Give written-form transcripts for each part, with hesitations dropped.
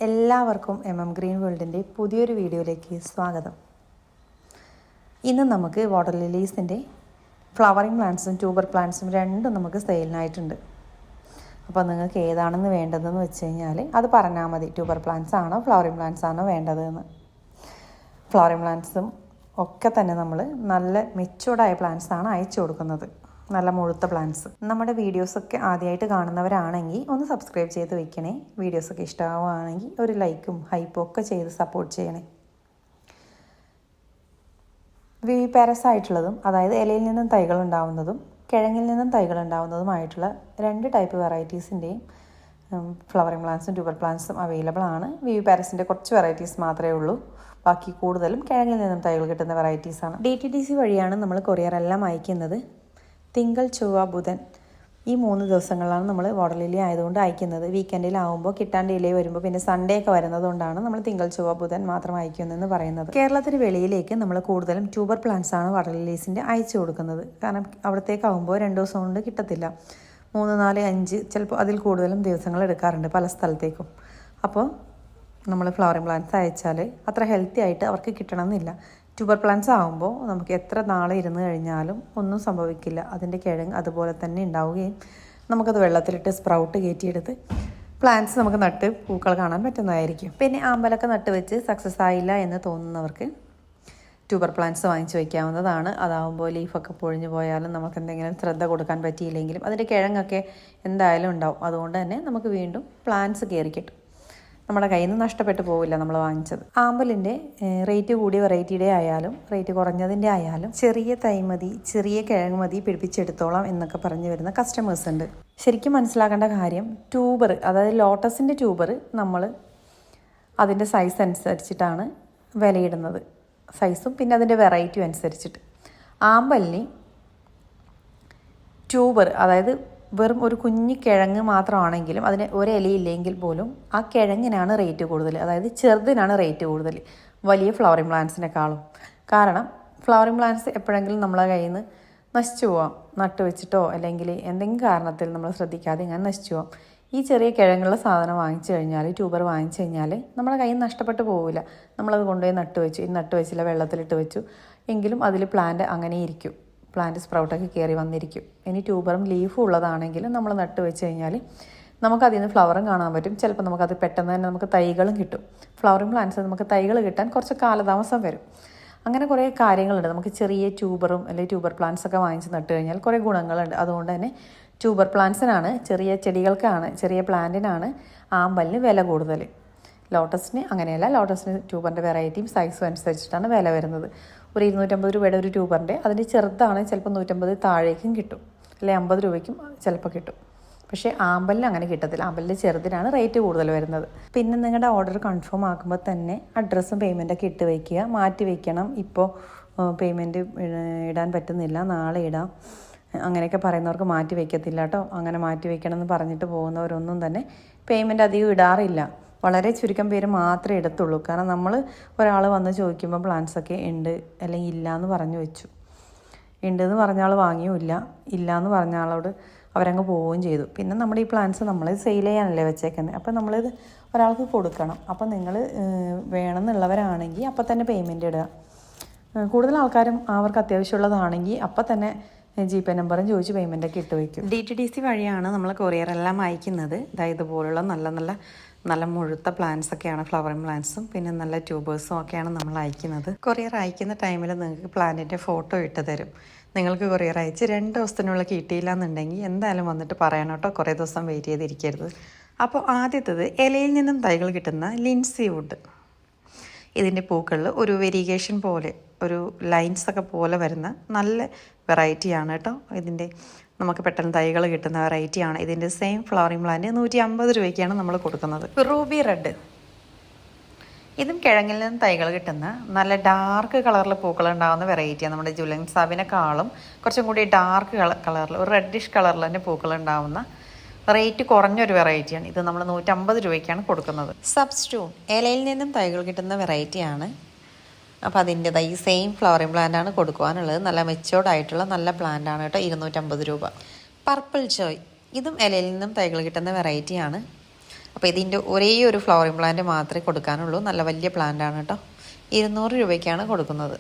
എല്ലാവർക്കും ഗ്രീൻ വേൾഡിൻ്റെ പുതിയൊരു വീഡിയോയിലേക്ക് സ്വാഗതം. ഇന്ന് നമുക്ക് വാട്ടർ ലിലീസിൻ്റെ ഫ്ലവറിങ് പ്ലാന്റ്സും ട്യൂബർ പ്ലാന്റ്സും രണ്ടും നമുക്ക് സെയിലിനായിട്ടുണ്ട്. അപ്പോൾ നിങ്ങൾക്ക് ഏതാണെന്ന് വേണ്ടതെന്ന് വെച്ച് കഴിഞ്ഞാൽ അത് പറഞ്ഞാൽ മതി. ട്യൂബർ പ്ലാന്റ്സ് ആണോ ഫ്ലവറിങ് പ്ലാന്റ്സ് ആണോ വേണ്ടതെന്ന്. ഫ്ലവറിങ് പ്ലാന്റ്സും ഒക്കെ തന്നെ നമ്മൾ നല്ല മെച്ചൂർഡായ പ്ലാന്റ്സ് ആണ് അയച്ചു കൊടുക്കുന്നത്. നല്ല മുഴുത്ത പ്ലാന്റ്സ്. നമ്മുടെ വീഡിയോസൊക്കെ ആദ്യമായിട്ട് കാണുന്നവരാണെങ്കിൽ ഒന്ന് സബ്സ്ക്രൈബ് ചെയ്ത് വെക്കണേ. വീഡിയോസൊക്കെ ഇഷ്ടമാവുകയാണെങ്കിൽ ഒരു ലൈക്കും ഹൈപ്പും ഒക്കെ ചെയ്ത് സപ്പോർട്ട് ചെയ്യണേ. വിവിപാരസ് ആയിട്ടുള്ളതും, അതായത് ഇലയിൽ നിന്നും തൈകൾ ഉണ്ടാവുന്നതും കിഴങ്ങിൽ നിന്നും തൈകൾ ഉണ്ടാവുന്നതുമായിട്ടുള്ള 2 ടൈപ്പ് വെറൈറ്റീസിൻ്റെയും ഫ്ലവറിങ് പ്ലാന്റ്സും ട്യൂബർ പ്ലാന്റ്സും അവൈലബിൾ ആണ്. വിവിപാരസിൻ്റെ കുറച്ച് വെറൈറ്റീസ് മാത്രമേ ഉള്ളൂ. ബാക്കി കൂടുതലും കിഴങ്ങിൽ നിന്നും തൈകൾ കിട്ടുന്ന വെറൈറ്റീസാണ്. DTDC വഴിയാണ് നമ്മൾ കൊറിയറെല്ലാം അയക്കുന്നത്. തിങ്കൾ, ചൊവ്വ, ബുധൻ ഈ 3 ദിവസങ്ങളിലാണ് നമ്മൾ വാട്ടർ ലില്ലി ആയതുകൊണ്ട് അയക്കുന്നത്. വീക്കെൻഡിലാവുമ്പോൾ കിട്ടാൻ ഡിലേ വരുമ്പോൾ പിന്നെ സൺഡേ ഒക്കെ വരുന്നതുകൊണ്ടാണ് നമ്മൾ തിങ്കൾ, ചൊവ്വ, ബുധൻ മാത്രം അയക്കുമെന്ന് പറയുന്നത്. കേരളത്തിന് വെളിയിലേക്ക് നമ്മൾ കൂടുതലും ട്യൂബർ പ്ലാന്റ്സ് ആണ് വാട്ടർ ലില്ലീസിൻ്റെ അയച്ചു കൊടുക്കുന്നത്. കാരണം അവിടത്തേക്കാവുമ്പോൾ 2 ദിവസം കൊണ്ട് കിട്ടത്തില്ല. 3, 4, 5 ചിലപ്പോൾ അതിൽ കൂടുതലും ദിവസങ്ങൾ എടുക്കാറുണ്ട് പല സ്ഥലത്തേക്കും. അപ്പോൾ നമ്മൾ ഫ്ലവറിങ് പ്ലാന്റ്സ് അയച്ചാൽ അത്ര ഹെൽത്തി ആയിട്ട് അവർക്ക് കിട്ടണമെന്നില്ല. ട്യൂബർ പ്ലാന്റ്സ് ആകുമ്പോൾ നമുക്ക് എത്ര നാളെ ഇരുന്ന് കഴിഞ്ഞാലും ഒന്നും സംഭവിക്കില്ല. അതിൻ്റെ കിഴങ്ങ് അതുപോലെ തന്നെ ഉണ്ടാവുകയും നമുക്കത് വെള്ളത്തിലിട്ട് സ്പ്രൗട്ട് കയറ്റിയെടുത്ത് പ്ലാന്റ്സ് നമുക്ക് നട്ട് പൂക്കൾ കാണാൻ പറ്റുന്നതായിരിക്കും. പിന്നെ ആമ്പലൊക്കെ നട്ട് വെച്ച് സക്സസ് ആയില്ല എന്ന് തോന്നുന്നവർക്ക് ട്യൂബർ പ്ലാന്റ്സ് വാങ്ങിച്ച് വയ്ക്കാവുന്നതാണ്. അതാവുമ്പോൾ ലീഫൊക്കെ പൊഴിഞ്ഞു പോയാലും നമുക്ക് എന്തെങ്കിലും ശ്രദ്ധ കൊടുക്കാൻ പറ്റിയില്ലെങ്കിലും അതിൻ്റെ കിഴങ്ങൊക്കെ എന്തായാലും ഉണ്ടാവും. അതുകൊണ്ട് തന്നെ നമുക്ക് വീണ്ടും പ്ലാന്റ്സ് കയറി കിട്ടും. നമ്മുടെ കയ്യിൽ നിന്ന് നഷ്ടപ്പെട്ടു പോവില്ല നമ്മൾ വാങ്ങിച്ചത്. ആമ്പലിൻ്റെ റേറ്റ് കൂടിയ വെറൈറ്റിയുടെ ആയാലും റേറ്റ് കുറഞ്ഞതിൻ്റെ ആയാലും ചെറിയ തൈ മതി, ചെറിയ കിഴങ്ങ് മതി, പിടിപ്പിച്ചെടുത്തോളാം എന്നൊക്കെ പറഞ്ഞു വരുന്ന കസ്റ്റമേഴ്സ് ഉണ്ട്. ശരിക്കും മനസ്സിലാക്കേണ്ട കാര്യം, ട്യൂബർ അതായത് ലോട്ടസിൻ്റെ ട്യൂബർ നമ്മൾ അതിൻ്റെ സൈസ് അനുസരിച്ചിട്ടാണ് വിലയിടുന്നത്. സൈസും പിന്നെ അതിൻ്റെ വെറൈറ്റിയും അനുസരിച്ചിട്ട്. ആമ്പലിന് ട്യൂബർ അതായത് വെറും ഒരു കുഞ്ഞു കിഴങ്ങ് മാത്രമാണെങ്കിലും അതിന് ഒരിലയില്ലെങ്കിൽ പോലും ആ കിഴങ്ങിനാണ് റേറ്റ് കൂടുതൽ. അതായത് ചെറുതിനാണ് റേറ്റ് കൂടുതൽ വലിയ ഫ്ലവറിങ് പ്ലാന്റ്സിനെക്കാളും. കാരണം ഫ്ലവറിങ് പ്ലാന്റ്സ് എപ്പോഴെങ്കിലും നമ്മളെ കയ്യിൽ നിന്ന് നശിച്ചു പോവാം. നട്ട് വെച്ചിട്ടോ അല്ലെങ്കിൽ എന്തെങ്കിലും കാരണത്തിൽ നമ്മൾ ശ്രദ്ധിക്കാതെ ഇങ്ങനെ നശിച്ചു പോവാം. ഈ ചെറിയ കിഴങ്ങുള്ള സാധനം വാങ്ങിച്ചു കഴിഞ്ഞാൽ, ട്യൂബർ വാങ്ങിച്ചു കഴിഞ്ഞാൽ നമ്മുടെ കയ്യിൽ നിന്ന് നഷ്ടപ്പെട്ടു പോവില്ല. നമ്മളത് കൊണ്ടുപോയി നട്ട് വെച്ചു. നട്ട് വെച്ചില്ല, വെള്ളത്തിലിട്ട് വെച്ചു എങ്കിലും അതിൽ പ്ലാന്റ് അങ്ങനെ ഇരിക്കും. പ്ലാന്റ് സ്പ്രൗട്ടൊക്കെ കയറി വന്നിരിക്കും. ഇനി ട്യൂബറും ലീഫും ഉള്ളതാണെങ്കിൽ നമ്മൾ നട്ട് വെച്ച് കഴിഞ്ഞാൽ നമുക്കതിൽ നിന്ന് ഫ്ലവറും കാണാൻ പറ്റും. ചിലപ്പോൾ നമുക്കത് പെട്ടെന്ന് തന്നെ നമുക്ക് തൈകളും കിട്ടും. ഫ്ലവറിങ് പ്ലാന്റ്സ് നമുക്ക് തൈകൾ കിട്ടാൻ കുറച്ച് കാലതാമസം വരും. അങ്ങനെ കുറേ കാര്യങ്ങളുണ്ട്. നമുക്ക് ചെറിയ ട്യൂബറും അല്ലെങ്കിൽ ട്യൂബർ പ്ലാന്റ്സൊക്കെ വാങ്ങിച്ച് നട്ട് കഴിഞ്ഞാൽ കുറേ ഗുണങ്ങളുണ്ട്. അതുകൊണ്ട് തന്നെ ട്യൂബർ പ്ലാന്റ്സിനാണ്, ചെറിയ ചെടികൾക്കാണ്, ചെറിയ പ്ലാന്റിനാണ് ആമ്പലിന് വില കൂടുതൽ. ലോട്ടസിന് അങ്ങനെയല്ല. ലോട്ടസിന് ട്യൂബറിൻ്റെ വെറൈറ്റിയും സൈസും അനുസരിച്ചിട്ടാണ് വില വരുന്നത്. ഒരു 250 രൂപയുടെ ഒരു ട്യൂബറിൻ്റെ അതിൻ്റെ ചെറുതാണ് ചിലപ്പോൾ 150 താഴേക്കും കിട്ടും, അല്ലെങ്കിൽ 50 രൂപയ്ക്കും ചിലപ്പോൾ കിട്ടും. പക്ഷേ ആമ്പലിന് അങ്ങനെ കിട്ടത്തില്ല. ആമ്പലിൻ്റെ ചെറുതിനാണ് റേറ്റ് കൂടുതൽ വരുന്നത്. പിന്നെ നിങ്ങളുടെ ഓർഡർ കൺഫേം ആക്കുമ്പോൾ തന്നെ അഡ്രസ്സും പേയ്മെൻറ്റൊക്കെ ഇട്ട് വയ്ക്കുക. മാറ്റി വയ്ക്കണം. ഇപ്പോൾ പേയ്മെൻറ്റ് ഇടാൻ പറ്റുന്നില്ല, നാളെ ഇടാം അങ്ങനെയൊക്കെ പറയുന്നവർക്ക് മാറ്റി വയ്ക്കത്തില്ല കേട്ടോ. അങ്ങനെ മാറ്റി വയ്ക്കണമെന്ന് പറഞ്ഞിട്ട് പോകുന്നവരൊന്നും തന്നെ പേയ്മെൻറ്റ് അധികം ഇടാറില്ല. വളരെ ചുരുക്കം പേര് മാത്രമേ ഇടത്തുള്ളൂ. കാരണം നമ്മൾ ഒരാൾ വന്ന് ചോദിക്കുമ്പോൾ പ്ലാന്റ്സൊക്കെ ഉണ്ട് അല്ലെങ്കിൽ ഇല്ല എന്ന് പറഞ്ഞു വെച്ചു. ഉണ്ടെന്ന് പറഞ്ഞ ആൾ വാങ്ങിയുമില്ല, ഇല്ല എന്ന് പറഞ്ഞ ആളോട് അവരങ്ങ് പോവുകയും ചെയ്തു. പിന്നെ നമ്മുടെ ഈ പ്ലാന്റ്സ് നമ്മൾ സെയിൽ ചെയ്യാനല്ലേ വെച്ചേക്കുന്നത്. അപ്പോൾ നമ്മളിത് ഒരാൾക്ക് കൊടുക്കണം. അപ്പോൾ നിങ്ങൾ വേണമെന്നുള്ളവരാണെങ്കിൽ അപ്പം തന്നെ പേയ്മെൻറ്റ് ഇടുക. കൂടുതൽ ആൾക്കാരും അവർക്ക് അത്യാവശ്യമുള്ളതാണെങ്കിൽ അപ്പം തന്നെ GPay നമ്പറും ചോദിച്ച് പേയ്മെൻറ്റൊക്കെ ഇട്ട് വയ്ക്കും. DTDC വഴിയാണ് നമ്മൾ കൊറിയറെല്ലാം അയക്കുന്നത്. ഇതുപോലുള്ള നല്ല മുഴുത്ത പ്ലാന്റ്സ് ഒക്കെയാണ് ഫ്ലവറിങ് പ്ലാന്റ്സും പിന്നെ നല്ല ട്യൂബേഴ്സും ഒക്കെയാണ് നമ്മൾ അയക്കുന്നത്. കൊറിയർ അയക്കുന്ന ടൈമിൽ നിങ്ങൾക്ക് പ്ലാന്റിൻ്റെ ഫോട്ടോ ഇട്ട് തരും. നിങ്ങൾക്ക് കൊറിയർ അയച്ച് 2 ദിവസത്തിനുള്ളിൽ കിട്ടിയില്ല എന്നുണ്ടെങ്കിൽ എന്തായാലും വന്നിട്ട് പറയണം കേട്ടോ. കുറേ ദിവസം വെയിറ്റ് ചെയ്തിരിക്കരുത്. അപ്പോൾ ആദ്യത്തേത് ഇലയിൽ നിന്നും തൈകൾ കിട്ടുന്ന ലിൻസി വുഡ്. ഇതിൻ്റെ പൂക്കളിൽ ഒരു വെരിഗേഷൻ പോലെ, ഒരു ലൈൻസൊക്കെ പോലെ വരുന്ന നല്ല വെറൈറ്റിയാണ് കേട്ടോ. ഇതിൻ്റെ നമുക്ക് പെട്ടെന്ന് തൈകൾ കിട്ടുന്ന വെറൈറ്റിയാണ്. ഇതിൻ്റെ സെയിം ഫ്ലവറിങ് പ്ലാന്റ് 150 രൂപയ്ക്കാണ് നമ്മൾ കൊടുക്കുന്നത്. റൂബി റെഡ്, ഇതും കിഴങ്ങിൽ നിന്ന് തൈകൾ കിട്ടുന്ന നല്ല ഡാർക്ക് കളറിൽ പൂക്കൾ ഉണ്ടാകുന്ന വെറൈറ്റിയാണ്. നമ്മുടെ ജുലൈൻ സാബിനെക്കാളും കുറച്ചും കൂടി ഡാർക്ക് കളറിൽ, ഒരു റെഡിഷ് കളറിൽ തന്നെ പൂക്കൾ ഉണ്ടാകുന്ന റേറ്റ് കുറഞ്ഞൊരു വെറൈറ്റിയാണ്. ഇത് നമ്മൾ 150 രൂപയ്ക്കാണ് കൊടുക്കുന്നത്. സബ്സ്റ്റൂൺ, ഇലയിൽ നിന്നും തൈകൾ കിട്ടുന്ന വെറൈറ്റിയാണ്. അപ്പോൾ അതിൻ്റെതായി ഈ സെയിം ഫ്ലവറിങ് പ്ലാന്റാണ് കൊടുക്കുവാനുള്ളത്. നല്ല മെച്ചോർഡ് ആയിട്ടുള്ള നല്ല പ്ലാന്റാണ് കേട്ടോ. 250 രൂപ. പർപ്പിൾ ജോയ്, ഇതും ഇലയിൽ നിന്നും തൈകൾ കിട്ടുന്ന വെറൈറ്റിയാണ്. അപ്പോൾ ഇതിൻ്റെ ഒരേ ഒരു ഫ്ലവറിംഗ് പ്ലാന്റ് മാത്രമേ കൊടുക്കാനുള്ളൂ. നല്ല വലിയ പ്ലാന്റാണ് കേട്ടോ. 200 രൂപയ്ക്കാണ് കൊടുക്കുന്നത്.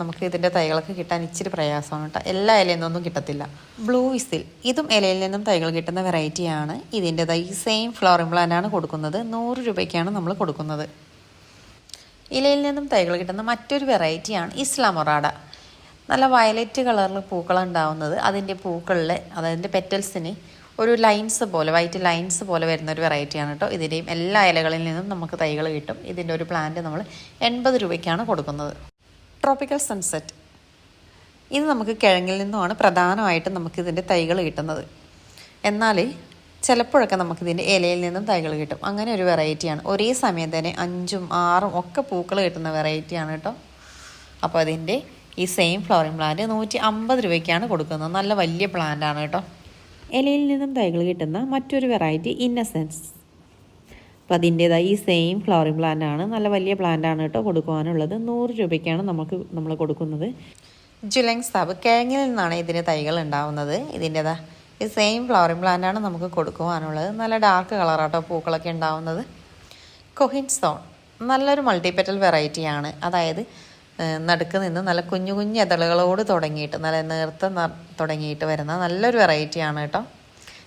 നമുക്ക് ഇതിൻ്റെ തൈകളൊക്കെ കിട്ടാൻ ഇച്ചിരി പ്രയാസമാണ് കേട്ടോ. എല്ലാ ഇലയിൽ നിന്നൊന്നും കിട്ടത്തില്ല. ബ്ലൂ വിസിൽ, ഇതും ഇലയിൽ നിന്നും തൈകൾ കിട്ടുന്ന വെറൈറ്റിയാണ്. ഇതിൻ്റെതായി ഈ സെയിം ഫ്ലവറിംഗ് പ്ലാന്റാണ് കൊടുക്കുന്നത്. 100 രൂപയ്ക്കാണ് നമ്മൾ കൊടുക്കുന്നത്. ഇലയിൽ നിന്നും തൈകൾ കിട്ടുന്ന മറ്റൊരു വെറൈറ്റിയാണ് ഇസ്ലാമൊറാഡ. നല്ല വയലറ്റ് കളറിൽ പൂക്കളുണ്ടാവുന്നത്. അതിൻ്റെ പൂക്കളിൽ അതിൻ്റെ പെറ്റൽസിന് ഒരു ലൈൻസ് പോലെ, വൈറ്റ് ലൈൻസ് പോലെ വരുന്ന ഒരു വെറൈറ്റിയാണ് കേട്ടോ. ഇതിൻ്റെയും എല്ലാ ഇലകളിൽ നിന്നും നമുക്ക് തൈകൾ കിട്ടും. ഇതിൻ്റെ ഒരു പ്ലാന്റ് നമ്മൾ 80 രൂപയ്ക്കാണ് കൊടുക്കുന്നത്. ട്രോപ്പിക്കൽ സൺസെറ്റ്, ഇത് നമുക്ക് കിഴങ്ങിൽ നിന്നുമാണ് പ്രധാനമായിട്ടും നമുക്കിതിൻ്റെ തൈകൾ കിട്ടുന്നത്. എന്നാൽ ചിലപ്പോഴൊക്കെ നമുക്കിതിൻ്റെ ഇലയിൽ നിന്നും തൈകൾ കിട്ടും. അങ്ങനെ ഒരു വെറൈറ്റിയാണ്. ഒരേ സമയം തന്നെ 5ഉം 6ഉം ഒക്കെ പൂക്കൾ കിട്ടുന്ന വെറൈറ്റിയാണ് കേട്ടോ. അപ്പോൾ അതിൻ്റെ ഈ സെയിം ഫ്ലവറിംഗ് പ്ലാന്റ് 150 രൂപയ്ക്കാണ് കൊടുക്കുന്നത്. നല്ല വലിയ പ്ലാന്റാണ് കേട്ടോ. ഇലയിൽ നിന്നും തൈകൾ കിട്ടുന്ന മറ്റൊരു വെറൈറ്റി ഇന്നസെൻസ്. അപ്പോൾ അതിൻ്റേതായി ഈ സെയിം ഫ്ലവറിംഗ് പ്ലാന്റാണ്. നല്ല വലിയ പ്ലാന്റാണ് കേട്ടോ കൊടുക്കുവാനുള്ളത്. 100 രൂപയ്ക്കാണ് നമ്മൾ കൊടുക്കുന്നത്. ജുലൈങ് സാബ്, കിഴങ്ങിൽ നിന്നാണ് ഇതിന് തൈകൾ ഉണ്ടാവുന്നത്. ഇതിൻ്റെതാ ഈ സെയിം ഫ്ലവറിംഗ് പ്ലാന്റാണ് നമുക്ക് കൊടുക്കുവാനുള്ളത്. നല്ല ഡാർക്ക് കളറാട്ടോ പൂക്കളൊക്കെ ഉണ്ടാവുന്നത്. കൊഹിൻ സ്റ്റോൺ, നല്ലൊരു മൾട്ടിപെറ്റൽ വെറൈറ്റിയാണ്. അതായത് നടുക്ക് നിന്ന് നല്ല കുഞ്ഞു കുഞ്ഞു ഇതളുകളോട് തുടങ്ങിയിട്ട് നല്ല നേർത്ത തുടങ്ങിയിട്ട് വരുന്ന നല്ലൊരു വെറൈറ്റിയാണ് കേട്ടോ.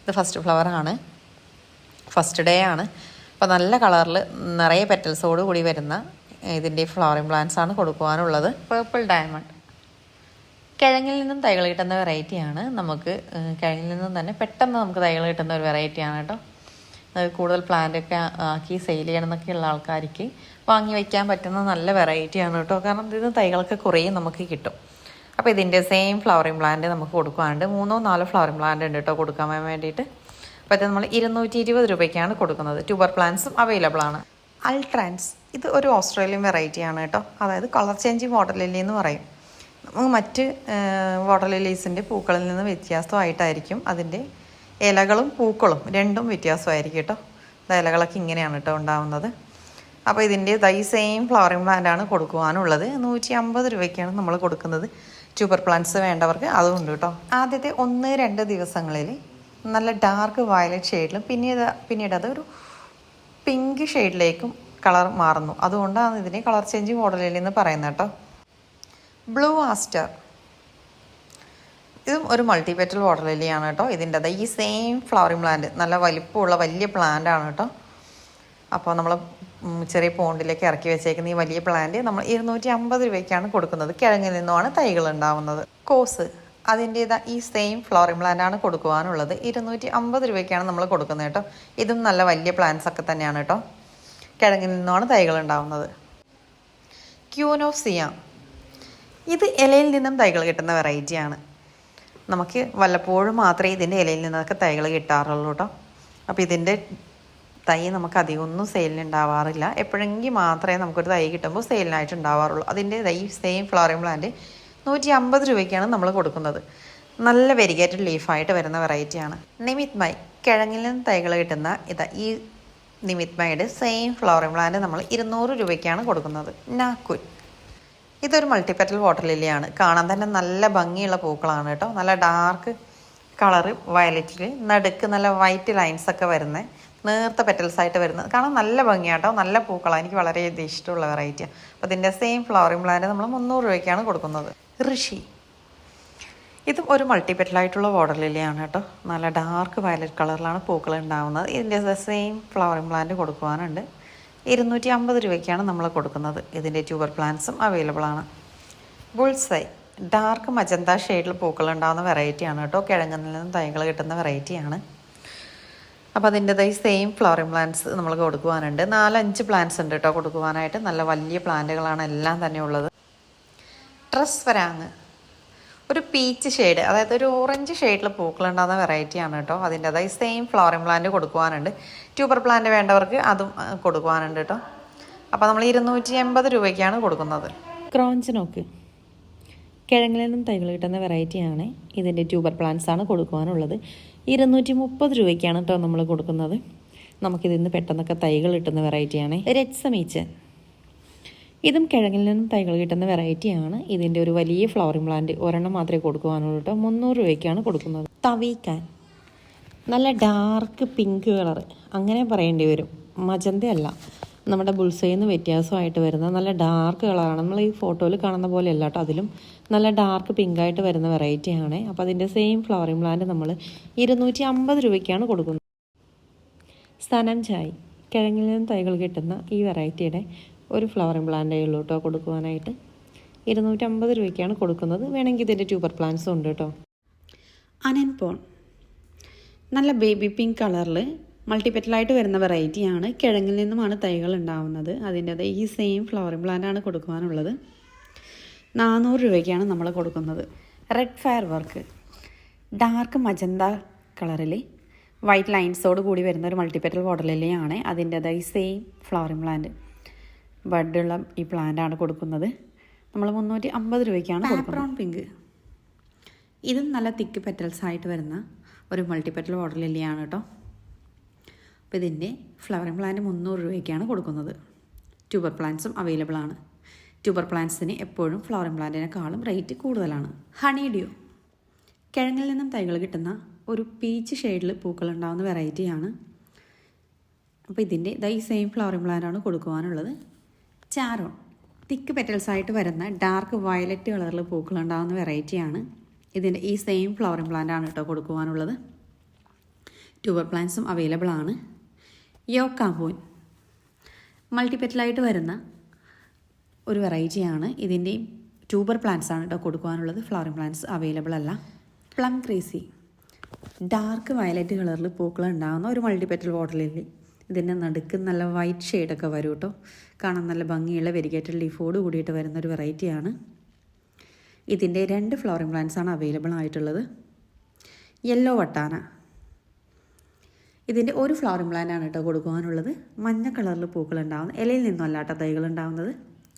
ഇത് ഫസ്റ്റ് ഫ്ലവറാണ്, ഫസ്റ്റ് ഡേ ആണ്. അപ്പോൾ നല്ല കളറിൽ നിറയെ പെറ്റൽസോട് കൂടി വരുന്ന ഇതിൻ്റെ ഫ്ലവറിംഗ് പ്ലാന്റ്സ് ആണ് കൊടുക്കുവാനുള്ളത്. പേർപ്പിൾ ഡയമണ്ട്, കിഴങ്ങിൽ നിന്നും തൈകൾ കിട്ടുന്ന വെറൈറ്റിയാണ്. നമുക്ക് കിഴങ്ങിൽ നിന്നും തന്നെ പെട്ടെന്ന് നമുക്ക് തൈകൾ കിട്ടുന്ന ഒരു വെറൈറ്റിയാണ് കേട്ടോ. കൂടുതൽ പ്ലാന്റൊക്കെ ആക്കി സെയിൽ ചെയ്യണമെന്നൊക്കെയുള്ള ആൾക്കാർക്ക് വാങ്ങി വയ്ക്കാൻ പറ്റുന്ന നല്ല വെറൈറ്റിയാണ് കേട്ടോ. കാരണം ഇതിന് തൈകളൊക്കെ കുറേ നമുക്ക് കിട്ടും. അപ്പോൾ ഇതിൻ്റെ സെയിം ഫ്ലവറിംഗ് പ്ലാന്റ് നമുക്ക് കൊടുക്കാറുണ്ട്. 3-4 ഫ്ലവറിംഗ് പ്ലാന്റ് ഉണ്ട് കേട്ടോ കൊടുക്കാൻ വേണ്ടിയിട്ട്. അപ്പോൾ ഇത് നമ്മൾ 220 രൂപയ്ക്കാണ് കൊടുക്കുന്നത്. ട്യൂബർ പ്ലാന്റ്സും അവൈലബിൾ ആണ്. അൾട്രാൻസ്, ഇത് ഒരു ഓസ്ട്രേലിയൻ വെറൈറ്റിയാണ് കേട്ടോ. അതായത് കളർ ചേഞ്ചിങ് വാട്ടർ ലില്ലി എന്ന് പറയും. നമുക്ക് മറ്റ് വാട്ടർ ലില്ലീസിൻ്റെ പൂക്കളിൽ നിന്ന് വ്യത്യാസമായിട്ടായിരിക്കും അതിൻ്റെ ഇലകളും പൂക്കളും രണ്ടും വ്യത്യാസമായിരിക്കും കേട്ടോ. ഇലകളൊക്കെ ഇങ്ങനെയാണ് കേട്ടോ ഉണ്ടാവുന്നത്. അപ്പോൾ ഇതിൻ്റെ ഈ സെയിം ഫ്ലവറിംഗ് പ്ലാന്റാണ് കൊടുക്കുവാനുള്ളത്. 150 രൂപയ്ക്കാണ് നമ്മൾ കൊടുക്കുന്നത്. ട്യൂബർ പ്ലാന്റ്സ് വേണ്ടവർക്ക് അതുകൊണ്ട് കേട്ടോ. ആദ്യത്തെ 1-2 ദിവസങ്ങളിൽ നല്ല ഡാർക്ക് വയലറ്റ് ഷെയ്ഡിലും പിന്നീട് അതൊരു പിങ്ക് ഷെയ്ഡിലേക്കും കളർ മാറുന്നു. അതുകൊണ്ടാണ് ഇതിനെ കളർ ചേഞ്ചിങ് മോഡലിൽ നിന്ന് പറയുന്നത് കേട്ടോ. ബ്ലൂ ആസ്റ്റർ, ഇതും ഒരു മൾട്ടിപെറ്റൽ വാട്ടർ ലില്ലിയാണ് കേട്ടോ. ഇതിൻ്റെ ഈ സെയിം ഫ്ലവറിംഗ് പ്ലാന്റ് നല്ല വലിപ്പമുള്ള വലിയ പ്ലാന്റ് ആണ് കേട്ടോ. അപ്പോൾ നമ്മൾ ചെറിയ പോണ്ടിലേക്ക് ഇറക്കി വെച്ചേക്കുന്ന ഈ വലിയ പ്ലാന്റ് നമ്മൾ 250 രൂപയ്ക്കാണ് കൊടുക്കുന്നത്. കിഴങ്ങിൽ നിന്നുമാണ് തൈകൾ ഉണ്ടാവുന്നത്. കോസ്, അതിൻ്റേതാ ഈ സെയിം ഫ്ലവറിംഗ് പ്ലാന്റ് ആണ് കൊടുക്കുവാനുള്ളത്. 250 രൂപയ്ക്കാണ് നമ്മൾ കൊടുക്കുന്നത് കേട്ടോ. ഇതും നല്ല വലിയ പ്ലാന്റ്സ് ഒക്കെ തന്നെയാണ് കേട്ടോ. കിഴങ്ങിൽ നിന്നുമാണ് തൈകൾ ഉണ്ടാവുന്നത്. ക്യൂനോസിയ, ഇത് ഇലയിൽ നിന്നും തൈകൾ കിട്ടുന്ന വെറൈറ്റിയാണ്. നമുക്ക് വല്ലപ്പോഴും മാത്രമേ ഇതിൻ്റെ ഇലയിൽ നിന്നൊക്കെ തൈകൾ കിട്ടാറുള്ളൂ കേട്ടോ. അപ്പോൾ ഇതിൻ്റെ തൈ നമുക്ക് അധികമൊന്നും സെയിലിനുണ്ടാവാറില്ല. എപ്പോഴെങ്കിൽ മാത്രമേ നമുക്കൊരു തൈ കിട്ടുമ്പോൾ സെയിലിനായിട്ട് ഉണ്ടാവാറുള്ളൂ. അതിൻ്റെ ഈ സെയിം ഫ്ലവറിംഗ് പ്ലാന്റ് 150 രൂപയ്ക്കാണ് നമ്മൾ കൊടുക്കുന്നത്. നല്ല വെരിഗേറ്റഡ് ലീഫായിട്ട് വരുന്ന വെറൈറ്റിയാണ്. നിമിത്മൈ, കിഴങ്ങിൽ നിന്ന് തൈകൾ കിട്ടുന്ന ഈ നിമിത്മയുടെ സെയിം ഫ്ലവറിംഗ് പ്ലാന്റ് നമ്മൾ 200 രൂപയ്ക്കാണ് കൊടുക്കുന്നത്. നാക്കുൻ, ഇതൊരു മൾട്ടിപെറ്റൽ വാട്ടർ ലില്ലിയാണ്. കാണാൻ തന്നെ നല്ല ഭംഗിയുള്ള പൂക്കളാണ് കേട്ടോ. നല്ല ഡാർക്ക് കളറ് വയലറ്റിൽ നടുക്ക് നല്ല വൈറ്റ് ലൈൻസൊക്കെ വരുന്ന നേർത്ത പെറ്റൽസായിട്ട് വരുന്നത് കാണാൻ നല്ല ഭംഗിയാട്ടോ. നല്ല പൂക്കളാണ്. എനിക്ക് വളരെ ഇഷ്ടമുള്ള വെറൈറ്റിയാണ്. അപ്പോൾ ഇതിൻ്റെ സെയിം ഫ്ലവറിംഗ് പ്ലാന്റ് നമ്മൾ 300 രൂപയ്ക്കാണ് കൊടുക്കുന്നത്. ഋഷി, ഇതും ഒരു മൾട്ടിപെറ്റലായിട്ടുള്ള വാട്ടർ ലില്ലിയാണ് കേട്ടോ. നല്ല ഡാർക്ക് വയലറ്റ് കളറിലാണ് പൂക്കൾ ഉണ്ടാവുന്നത്. ഇതിൻ്റെ സെയിം ഫ്ലവറിംഗ് പ്ലാന്റ് കൊടുക്കുവാനുണ്ട്. 250 രൂപയ്ക്കാണ് നമ്മൾ കൊടുക്കുന്നത്. ഇതിൻ്റെ ട്യൂബർ പ്ലാന്റ്സും അവൈലബിൾ ആണ്. ബുൾസൈ, ഡാർക്ക് മജന്ത ഷെയ്ഡിൽ പൂക്കൾ ഉണ്ടാകുന്ന വെറൈറ്റിയാണ് കേട്ടോ. കിഴങ്ങിൽ നിന്നും തൈകൾ കിട്ടുന്ന വെറൈറ്റിയാണ്. അപ്പോൾ അതിൻ്റെതായി സെയിം ഫ്ലവറിംഗ് പ്ലാന്റ്സ് നമ്മൾ കൊടുക്കുവാനുണ്ട്. 4-5 പ്ലാന്റ്സ് ഉണ്ട് കേട്ടോ കൊടുക്കുവാനായിട്ട്. നല്ല വലിയ പ്ലാന്റുകളാണ് എല്ലാം തന്നെ ഉള്ളത്. ട്രസ് വരാങ്, ഒരു പീച്ച് ഷെയ്ഡ്, അതായത് ഒരു ഓറഞ്ച് ഷെയ്ഡിൽ പൂക്കളുണ്ടാകുന്ന വെറൈറ്റിയാണ് കേട്ടോ. അതിൻ്റെതായി സെയിം ഫ്ലവറിംഗ് പ്ലാന്റ് കൊടുക്കുവാനുണ്ട്. ട്യൂബർ പ്ലാന്റ് വേണ്ടവർക്ക് അതും കൊടുക്കുവാനുണ്ട് കേട്ടോ. അപ്പോൾ നമ്മൾ 280 രൂപയ്ക്കാണ് കൊടുക്കുന്നത്. ക്രോഞ്ചനോക്ക്, കിഴങ്ങിൽ നിന്നും തൈകൾ കിട്ടുന്ന വെറൈറ്റിയാണ്. ഇതിൻ്റെ ട്യൂബർ പ്ലാന്റ്സ് ആണ് കൊടുക്കുവാനുള്ളത്. 230 രൂപയ്ക്കാണ് കേട്ടോ നമ്മൾ കൊടുക്കുന്നത്. നമുക്കിതിൽ നിന്ന് പെട്ടെന്നൊക്കെ തൈകൾ കിട്ടുന്ന വെറൈറ്റിയാണ്. രത്സമീച്ചൻ, ഇതും കിഴങ്ങിൽ നിന്നും തൈകൾ കിട്ടുന്ന വെറൈറ്റിയാണ്. ഇതിൻ്റെ ഒരു വലിയ ഫ്ലവറിംഗ് പ്ലാന്റ് ഒരെണ്ണം മാത്രമേ കൊടുക്കുവാനുള്ളൂ കേട്ടോ. 300 രൂപയ്ക്കാണ് കൊടുക്കുന്നത്. തവീക്കാൻ, നല്ല ഡാർക്ക് പിങ്ക് കളർ അങ്ങനെ പറയേണ്ടി വരും, മജന്ത അല്ല. നമ്മുടെ ബുൾസയിൽ നിന്ന് വ്യത്യാസമായിട്ട് വരുന്ന നല്ല ഡാർക്ക് കളറാണ്. നമ്മൾ ഈ ഫോട്ടോയിൽ കാണുന്ന പോലെ അല്ല കേട്ടോ, അതിലും നല്ല ഡാർക്ക് പിങ്കായിട്ട് വരുന്ന വെറൈറ്റിയാണ്. അപ്പോൾ അതിൻ്റെ സെയിം ഫ്ലവറിംഗ് പ്ലാന്റ് നമ്മൾ 250 രൂപയ്ക്കാണ് കൊടുക്കുന്നത്. സനം ചായ് കിഴങ്ങിൽ നിന്ന് തൈകൾ കിട്ടുന്ന ഈ വെറൈറ്റിയുടെ ഒരു ഫ്ലവറിംഗ് പ്ലാന്റേ ഉള്ളൂ കേട്ടോ കൊടുക്കുവാനായിട്ട്. 250 രൂപയ്ക്കാണ് കൊടുക്കുന്നത്. വേണമെങ്കിൽ ഇതിൻ്റെ ട്യൂബർ പ്ലാന്റ്സും ഉണ്ട് കേട്ടോ. അനൻപോൺ നല്ല ബേബി പിങ്ക് കളറിൽ മൾട്ടിപെറ്റലായിട്ട് വരുന്ന വെറൈറ്റിയാണ്. കിഴങ്ങിൽ നിന്നുമാണ് തൈകൾ ഉണ്ടാവുന്നത്. അതിൻ്റെത് ഈ സെയിം ഫ്ലവറിംഗ് പ്ലാന്റാണ് കൊടുക്കുവാനുള്ളത്. 400 രൂപയ്ക്കാണ് നമ്മൾ കൊടുക്കുന്നത്. Red fire work dark magenta കളറിൽ വൈറ്റ് ലൈൻസോട് കൂടി വരുന്ന ഒരു മൾട്ടിപെറ്റൽ വാട്ടർ ലില്ലിയാണ്. അതിൻ്റെത് ഈ സെയിം ഫ്ലവറിംഗ് പ്ലാന്റ് ബഡുള്ള ഈ പ്ലാന്റാണ് കൊടുക്കുന്നത്. നമ്മൾ 350 രൂപയ്ക്കാണ് കൊടുക്കുന്നത്. പിങ്ക് ഇതും നല്ല തിക്ക് പെറ്റൽസ് ആയിട്ട് വരുന്ന ഒരു മൾട്ടിപെറ്റൽ വാട്ടർ ലില്ലിയാണ് കേട്ടോ. അപ്പോൾ ഇതിൻ്റെ ഫ്ലവറിംഗ് പ്ലാന്റ് 300 രൂപയ്ക്കാണ് കൊടുക്കുന്നത്. ട്യൂബർ പ്ലാന്റ്സും അവൈലബിൾ ആണ്. ട്യൂബർ പ്ലാന്റ്സിന് എപ്പോഴും ഫ്ലവറിംഗ് പ്ലാന്റിനേക്കാളും റേറ്റ് കൂടുതലാണ്. ഹണി ഡ്യൂ കിഴങ്ങിൽ നിന്നും തൈകൾ കിട്ടുന്ന ഒരു പീച്ച് ഷെയ്ഡിൽ പൂക്കൾ ഉണ്ടാകുന്ന വെറൈറ്റിയാണ്. അപ്പോൾ ഇതിൻ്റെ ഈ സെയിം ഫ്ലവറിംഗ് പ്ലാന്റാണ് കൊടുക്കുവാനുള്ളത്. ചാരോൺ തിക്ക് പെറ്റൽസ് ആയിട്ട് വരുന്ന ഡാർക്ക് വയലറ്റ് കളറിൽ പൂക്കൾ ഉണ്ടാകുന്ന വെറൈറ്റിയാണ്. ഇതിൻ്റെ ഈ സെയിം ഫ്ലവറിംഗ് പ്ലാന്റാണ് കേട്ടോ കൊടുക്കുവാനുള്ളത്. ട്യൂബർ പ്ലാന്റ്സും അവൈലബിൾ ആണ്. യോക്കാമ്പൂൻ മൾട്ടിപെറ്റലായിട്ട് വരുന്ന ഒരു വെറൈറ്റിയാണ്. ഇതിൻ്റെ ട്യൂബർ പ്ലാന്റ്സ് ആണ് കേട്ടോ കൊടുക്കുവാനുള്ളത്. ഫ്ലവറിംഗ് പ്ലാന്റ്സ് അവൈലബിൾ അല്ല. പ്ലം ക്രേസി ഡാർക്ക് വയലറ്റ് കളറിൽ പൂക്കൾ ഉണ്ടാകുന്ന ഒരു മൾട്ടിപെറ്റൽ വാട്ടർ ലില്ലി. ഇതിൻ്റെ നടുക്ക് നല്ല വൈറ്റ് ഷെയ്ഡൊക്കെ വരും കേട്ടോ. കാണാൻ നല്ല ഭംഗിയുള്ള വെരിഗേറ്റഡ് ലീഫോട് കൂടിയിട്ട് വരുന്നൊരു വെറൈറ്റിയാണ്. ഇതിൻ്റെ 2 ഫ്ലവറിംഗ് പ്ലാന്റ്സ് ആണ് അവൈലബിൾ ആയിട്ടുള്ളത്. യെല്ലോ വട്ടാന ഇതിൻ്റെ ഒരു ഫ്ലവറിംഗ് പ്ലാന്റ് ആണ് കേട്ടോ കൊടുക്കുവാനുള്ളത്. മഞ്ഞ കളറിൽ പൂക്കൾ ഉണ്ടാകുന്ന, ഇലയിൽ നിന്നല്ല കേട്ടോ തൈകൾ ഉണ്ടാകുന്നത്,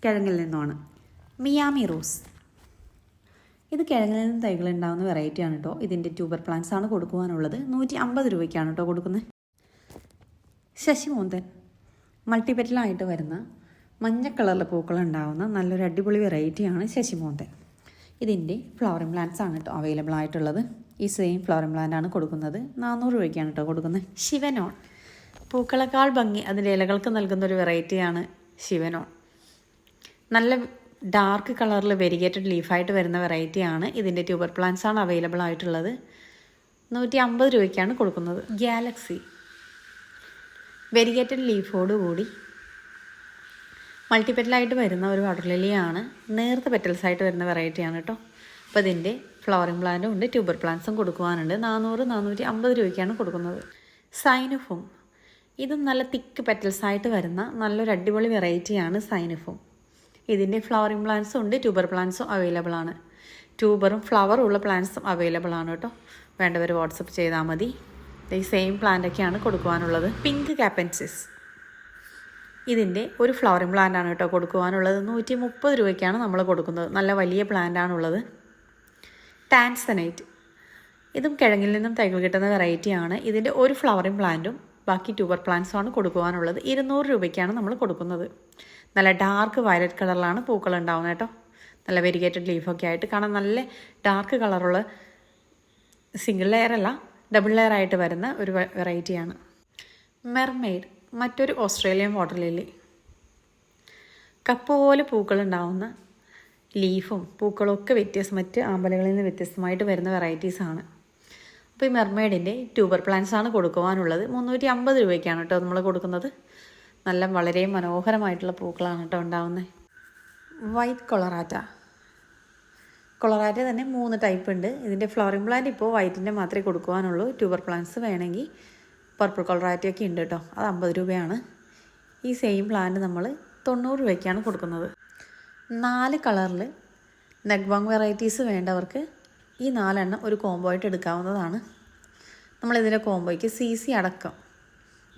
കിഴങ്ങിൽ നിന്നുമാണ്. മിയാമി റോസ് ഇത് കിഴങ്ങിൽ നിന്ന് തൈകൾ ഉണ്ടാകുന്ന വെറൈറ്റിയാണ് കേട്ടോ. ഇതിൻ്റെ ട്യൂബർ പ്ലാന്റ്സ് ആണ് കൊടുക്കുവാനുള്ളത്. 150 രൂപയ്ക്കാണ് കേട്ടോ കൊടുക്കുന്നത്. ശശിമോന്തൻ മൾട്ടിപെറ്റലായിട്ട് വരുന്ന മഞ്ഞ കളറിൽ പൂക്കൾ ഉണ്ടാകുന്ന നല്ലൊരു അടിപൊളി വെറൈറ്റിയാണ് ശശിമോന്തൻ. ഇതിൻ്റെ ഫ്ലവറിംഗ് പ്ലാന്റ്സ് ആണ് കേട്ടോ അവൈലബിൾ ആയിട്ടുള്ളത്. ഈ സെയിം ഫ്ലവറിംഗ് പ്ലാന്റ് ആണ് കൊടുക്കുന്നത്. 400 രൂപയ്ക്കാണ് കേട്ടോ കൊടുക്കുന്നത്. ശിവനോൺ പൂക്കളെക്കാൾ ഭംഗി അതിൻ്റെ ഇലകൾക്ക് നൽകുന്നൊരു വെറൈറ്റിയാണ് ശിവനോൺ. നല്ല ഡാർക്ക് കളറിൽ വെരിഗേറ്റഡ് ലീഫായിട്ട് വരുന്ന വെറൈറ്റിയാണ്. ഇതിൻ്റെ ട്യൂബർ പ്ലാന്റ്സ് ആണ് അവൈലബിൾ ആയിട്ടുള്ളത്. 150 രൂപയ്ക്കാണ് കൊടുക്കുന്നത്. ഗാലക്സി വെരിഗേറ്റഡ് ലീഫോട് കൂടി മൾട്ടിപെറ്റലായിട്ട് വരുന്ന ഒരു വാട്ടർ ലില്ലിയാണ്. നേർത്ത പെറ്റൽസ് ആയിട്ട് വരുന്ന വെറൈറ്റിയാണ് കേട്ടോ. അപ്പോൾ ഇതിൻ്റെ ഫ്ലവറിംഗ് പ്ലാന്റും ഉണ്ട്, ട്യൂബർ പ്ലാന്റ്സും കൊടുക്കുവാനുണ്ട്. 400-450 രൂപയ്ക്കാണ് കൊടുക്കുന്നത്. സൈനോഫോം ഇതും നല്ല തിക്ക് പെറ്റൽസ് ആയിട്ട് വരുന്ന നല്ലൊരു അടിപൊളി വെറൈറ്റിയാണ് സൈനോഫോം. ഇതിൻ്റെ ഫ്ലവറിംഗ് പ്ലാന്റ്സും ഉണ്ട്, ട്യൂബർ പ്ലാന്റ്സും അവൈലബിൾ ആണ്. ട്യൂബറും ഫ്ലവറും ഉള്ള പ്ലാന്റ്സും അവൈലബിൾ ആണ് കേട്ടോ. വേണ്ടവർ വാട്സപ്പ് ചെയ്താൽ മതി. ഈ സെയിം പ്ലാന്റൊക്കെയാണ് കൊടുക്കുവാനുള്ളത്. പിങ്ക് കാപ്പൻസിസ് ഇതിൻ്റെ ഒരു ഫ്ലവറിംഗ് പ്ലാന്റാണ് കേട്ടോ കൊടുക്കുവാനുള്ളത്. 130 രൂപയ്ക്കാണ് നമ്മൾ കൊടുക്കുന്നത്. നല്ല വലിയ പ്ലാന്റാണുള്ളത്. ടാൻസനൈറ്റ് ഇതും കിഴങ്ങിൽ നിന്നും തൈകൾ കിട്ടുന്ന വെറൈറ്റിയാണ്. ഇതിൻ്റെ ഒരു ഫ്ലവറിംഗ് പ്ലാന്റും ബാക്കി ട്യൂബർ പ്ലാന്റ്സുമാണ് കൊടുക്കുവാനുള്ളത്. 200 രൂപയ്ക്കാണ് നമ്മൾ കൊടുക്കുന്നത്. നല്ല ഡാർക്ക് വയലറ്റ് കളറിലാണ് പൂക്കൾ ഉണ്ടാവുന്നത് കേട്ടോ. നല്ല വെരിഗേറ്റഡ് ലീഫൊക്കെ ആയിട്ട് കാണാൻ നല്ല ഡാർക്ക് കളറുള്ള, സിംഗിൾ ലെയർ അല്ല ഡബിൾ ലെയർ ആയിട്ട് വരുന്ന ഒരു വെറൈറ്റിയാണ്. മെർമെയ്ഡ് മറ്റൊരു ഓസ്ട്രേലിയൻ വാട്ടർ ലില്ലി. കപ്പ് പോലെ പൂക്കൾ ഉണ്ടാവുന്ന ലീഫും പൂക്കളും ഒക്കെ മറ്റ് ആമ്പലുകളിൽ നിന്ന് വ്യത്യസ്തമായിട്ട് വരുന്ന വെറൈറ്റീസാണ്. അപ്പോൾ ഈ മെർമെയ്ഡിൻ്റെ ട്യൂബർ പ്ലാന്റ്സ് ആണ് കൊടുക്കുവാനുള്ളത്. 350 രൂപയ്ക്കാണ് കേട്ടോ നമ്മൾ കൊടുക്കുന്നത്. നല്ല വളരെ മനോഹരമായിട്ടുള്ള പൂക്കളാണ് കേട്ടോ ഉണ്ടാവുന്നത്. വൈറ്റ് കൊളറാറ്റ തന്നെ 3 ടൈപ്പ് ഉണ്ട്. ഇതിൻ്റെ ഫ്ലവറിംഗ് പ്ലാന്റ് ഇപ്പോൾ വൈറ്റിൻ്റെ മാത്രമേ കൊടുക്കുവാനുള്ളൂ. ട്യൂബർ പ്ലാന്റ്സ് വേണമെങ്കിൽ പർപ്പിൾ കൊളറാറ്റയൊക്കെ ഉണ്ട് കേട്ടോ. അത് 50 രൂപയാണ്. ഈ സെയിം പ്ലാന്റ് നമ്മൾ 90 രൂപയ്ക്കാണ് കൊടുക്കുന്നത്. 4 കളറിൽ നെഗ്വാങ് വെറൈറ്റീസ് വേണ്ടവർക്ക് ഈ 4 എണ്ണം ഒരു കോംബോ ആയിട്ട് എടുക്കാവുന്നതാണ്. നമ്മളിതിൻ്റെ കോംബോയ്ക്ക് CC അടക്കം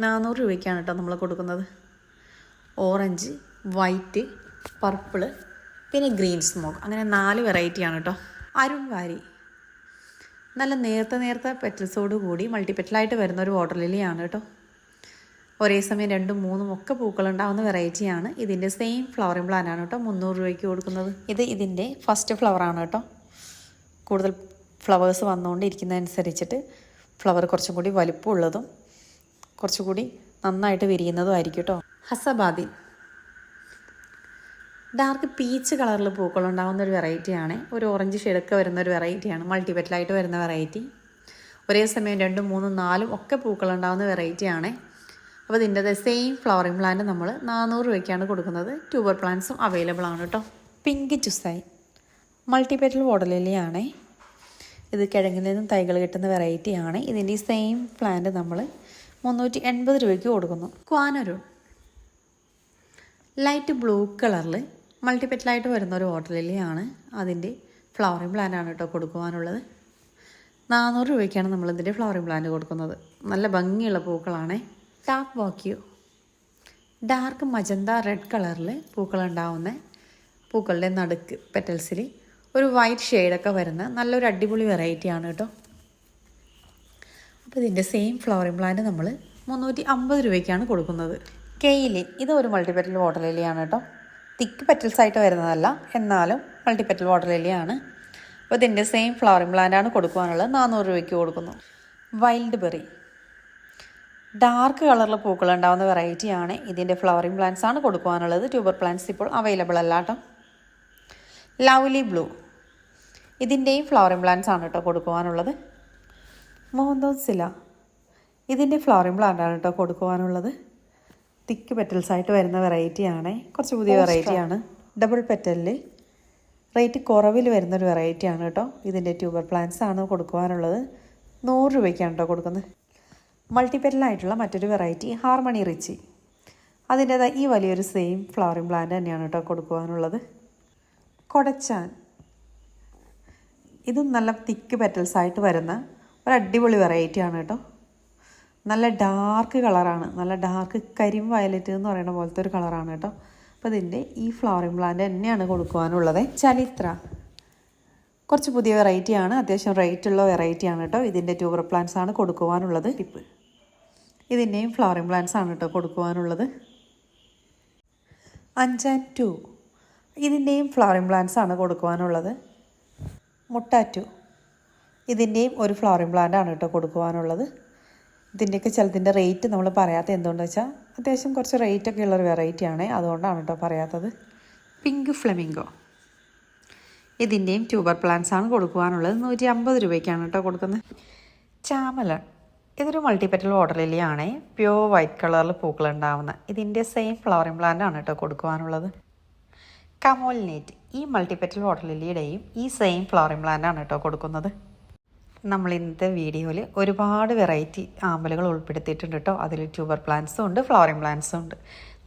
400 രൂപയ്ക്കാണ് കേട്ടോ നമ്മൾ കൊടുക്കുന്നത്. ഓറഞ്ച്, വൈറ്റ്, പർപ്പിള്, പിന്നെ ഗ്രീൻ സ്മോക്ക്, അങ്ങനെ 4 വെറൈറ്റിയാണ് കേട്ടോ. അരുൺ വാരി നല്ല നേർത്ത പെറ്റൽസോട് കൂടി മൾട്ടിപെറ്റലായിട്ട് വരുന്ന ഒരു വാട്ടർ ലില്ലിയാണ് കേട്ടോ. ഒരേ സമയം 2ഉം 3ഉം ഒക്കെ പൂക്കളുണ്ടാവുന്ന വെറൈറ്റിയാണ്. ഇതിൻ്റെ സെയിം ഫ്ലവറിംഗ് പ്ലാന്റാണ് കേട്ടോ 300 രൂപയ്ക്ക് കൊടുക്കുന്നത്. ഇതിൻ്റെ ഫസ്റ്റ് ഫ്ലവറാണ് കേട്ടോ. കൂടുതൽ ഫ്ലവേഴ്സ് വന്നുകൊണ്ടിരിക്കുന്നതനുസരിച്ചിട്ട് ഫ്ലവർ കുറച്ചും കൂടി വലിപ്പമുള്ളതും കുറച്ചുകൂടി നന്നായിട്ട് വിരിയുന്നതും ആയിരിക്കും കേട്ടോ. ഹസബാദി ഡാർക്ക് പീച്ച് കളറിൽ പൂക്കളുണ്ടാകുന്ന ഒരു വെറൈറ്റിയാണ്. ഒരു ഓറഞ്ച് ഷെയ്ഡൊക്കെ വരുന്ന ഒരു വെറൈറ്റിയാണ്. മൾട്ടിപെറ്റലായിട്ട് വരുന്ന വെറൈറ്റി. ഒരേ സമയം 2, 3, 4 ഒക്കെ പൂക്കളുണ്ടാകുന്ന വെറൈറ്റിയാണ്. അപ്പോൾ ഇതിൻ്റെ സെയിം ഫ്ലവറിംഗ് പ്ലാന്റ് നമ്മൾ 400 രൂപയ്ക്കാണ് കൊടുക്കുന്നത്. ട്യൂബർ പ്ലാന്റ്സും അവൈലബിൾ ആണ് കേട്ടോ. പിങ്ക് ചുസായി മൾട്ടിപെറ്റൽ വാട്ടർ ലില്ലിയാണേ. ഇത് കിഴങ്ങിൽ നിന്നും തൈകൾ കിട്ടുന്ന വെറൈറ്റിയാണ്. ഇതിൻ്റെ ഈ സെയിം പ്ലാന്റ് നമ്മൾ 380 രൂപയ്ക്ക് കൊടുക്കുന്നു. ക്വാനരൂൺ ലൈറ്റ് ബ്ലൂ കളറിൽ മൾട്ടിപെറ്റലായിട്ട് വരുന്ന ഒരു വാട്ടർ ലില്ലിയാണ്. അതിൻ്റെ ഫ്ലവറിംഗ് പ്ലാന്റാണ് കേട്ടോ കൊടുക്കുവാനുള്ളത്. 400 രൂപയ്ക്കാണ് നമ്മളിതിൻ്റെ ഫ്ലവറിംഗ് പ്ലാന്റ് കൊടുക്കുന്നത്. നല്ല ഭംഗിയുള്ള പൂക്കളാണേ. ടാപ്പ് വാക്യൂ ഡാർക്ക് മജന്ത റെഡ് കളറിൽ പൂക്കളുണ്ടാവുന്ന പൂക്കളുടെ നടുക്ക് പെറ്റൽസിൽ ഒരു വൈറ്റ് ഷെയ്ഡൊക്കെ വരുന്ന നല്ലൊരു അടിപൊളി വെറൈറ്റിയാണ് കേട്ടോ. അപ്പോൾ ഇതിൻ്റെ സെയിം ഫ്ലവറിംഗ് പ്ലാന്റ് നമ്മൾ 350 രൂപയ്ക്കാണ് കൊടുക്കുന്നത്. കെയിലിൻ ഇത് ഒരു മൾട്ടിപെറ്റൽ വാട്ടർ ലില്ലിയാണ് കേട്ടോ. തിക്ക് പെറ്റൽസ് ആയിട്ട് വരുന്നതല്ല, എന്നാലും മൾട്ടിപെറ്റൽ വാട്ടർ ലില്ലിയാണ്. അപ്പോൾ ഇതിൻ്റെ സെയിം ഫ്ലവറിംഗ് പ്ലാന്റാണ് കൊടുക്കുവാനുള്ളത്. 400 രൂപയ്ക്ക് കൊടുക്കുന്നു. വൈൽഡ് ബെറി ഡാർക്ക് കളറിൽ പൂക്കളുണ്ടാകുന്ന വെറൈറ്റിയാണ്. ഇതിൻ്റെ ഫ്ലവറിംഗ് പ്ലാന്റ്സ് ആണ് കൊടുക്കുവാനുള്ളത്. ട്യൂബർ പ്ലാന്റ്സ് ഇപ്പോൾ അവൈലബിൾ അല്ല കേട്ടോ. ലവ്ലി ബ്ലൂ ഇതിൻ്റെയും ഫ്ലവറിംഗ് പ്ലാന്റ്സ് ആണ് കേട്ടോ കൊടുക്കുവാനുള്ളത്. മോന്തോസില ഇതിൻ്റെ ഫ്ലവറിംഗ് പ്ലാന്റാണ് കേട്ടോ കൊടുക്കുവാനുള്ളത്. തിക്ക് പെറ്റൽസായിട്ട് വരുന്ന വെറൈറ്റിയാണ്. കുറച്ച് പുതിയ വെറൈറ്റിയാണ്. ഡബിൾ പെറ്റലിൽ റേറ്റ് കുറവിൽ വരുന്നൊരു വെറൈറ്റിയാണ് കേട്ടോ. ഇതിൻ്റെ ട്യൂബർ പ്ലാന്റ്സ് ആണ് കൊടുക്കുവാനുള്ളത്. 100 രൂപയ്ക്കാണ് കേട്ടോ കൊടുക്കുന്നത്. മൾട്ടിപെറ്റലായിട്ടുള്ള മറ്റൊരു വെറൈറ്റി ഹാർമണി റിച്ചി. അതിൻ്റേതായ ഈ വലിയൊരു സെയിം ഫ്ലവറിംഗ് പ്ലാന്റ് തന്നെയാണ് കേട്ടോ കൊടുക്കുവാനുള്ളത്. കൊടച്ചാൻ ഇതും നല്ല തിക്ക് പെറ്റൽസായിട്ട് വരുന്ന ഒരു അടിപൊളി വെറൈറ്റിയാണ് കേട്ടോ. നല്ല ഡാർക്ക് കളറാണ്. നല്ല ഡാർക്ക് കരിം വയലറ്റ് എന്ന് പറയുന്ന പോലത്തെ ഒരു കളറാണ് കേട്ടോ. അപ്പോൾ ഇതിൻ്റെ ഈ ഫ്ലവറിംഗ് പ്ലാന്റ് തന്നെയാണ് കൊടുക്കുവാനുള്ളത്. ചലിത്ര കുറച്ച് പുതിയ വെറൈറ്റിയാണ്. അത്യാവശ്യം റേറ്റുള്ള വെറൈറ്റിയാണ് കേട്ടോ. ഇതിൻ്റെ ട്യൂബർ പ്ലാന്റ്സ് ആണ് കൊടുക്കുവാനുള്ളത്. ടിപ്പ് ഇതിൻ്റെയും ഫ്ലവറിംഗ് പ്ലാന്റ്സ് ആണ് കേട്ടോ കൊടുക്കുവാനുള്ളത്. അഞ്ചാൻ2 ഇതിൻ്റെയും ഫ്ലവറിംഗ് പ്ലാന്റ്സ് ആണ് കൊടുക്കുവാനുള്ളത്. മുട്ടാറ്റു ഇതിൻ്റെയും ഒരു ഫ്ലവറിംഗ് പ്ലാന്റ് ആണ് കേട്ടോ കൊടുക്കുവാനുള്ളത്. ഇതിൻ്റെയൊക്കെ ചിലതിൻ്റെ റേറ്റ് നമ്മൾ പറയാത്ത എന്തുകൊണ്ടെന്ന് വെച്ചാൽ അത്യാവശ്യം കുറച്ച് റേറ്റൊക്കെ ഉള്ളൊരു വെറൈറ്റിയാണ്. അതുകൊണ്ടാണ് കേട്ടോ പറയാത്തത്. പിങ്ക് ഫ്ലെമിംഗോ ഇതിൻ്റെയും ട്യൂബർ പ്ലാന്റ്സ് ആണ് കൊടുക്കുവാനുള്ളത്. 150 രൂപയ്ക്കാണ് കേട്ടോ കൊടുക്കുന്നത്. ചാമലൺ ഇതൊരു മൾട്ടിപെറ്റൽ വാട്ടർ ലില്ലിയാണ്. പ്യുവർ വൈറ്റ് കളറിൽ പൂക്കളുണ്ടാവുന്ന ഇതിൻ്റെ സെയിം ഫ്ലവറിംഗ് പ്ലാന്റ് ആണ് കേട്ടോ കൊടുക്കുവാനുള്ളത്. കമോലിനേറ്റ് ഈ മൾട്ടിപെറ്റൽ വാട്ടർ ലില്ലിയുടെയും ഈ സെയിം ഫ്ലവറിംഗ് പ്ലാന്റ് ആണ് കേട്ടോ കൊടുക്കുന്നത്. നമ്മൾ ഇന്നത്തെ വീഡിയോയിൽ ഒരുപാട് വെറൈറ്റി ആമ്പലുകൾ ഉൾപ്പെടുത്തിയിട്ടുണ്ട് കേട്ടോ. അതിൽ ട്യൂബർ പ്ലാന്റ്സും ഉണ്ട്, ഫ്ലവറിംഗ് പ്ലാന്റ്സും ഉണ്ട്.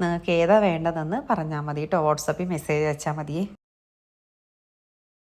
നിങ്ങൾക്ക് ഏതാ വേണ്ടതെന്ന് പറഞ്ഞാൽ മതി കേട്ടോ. വാട്സപ്പിൽ മെസ്സേജ് അയച്ചാൽ മതിയേ.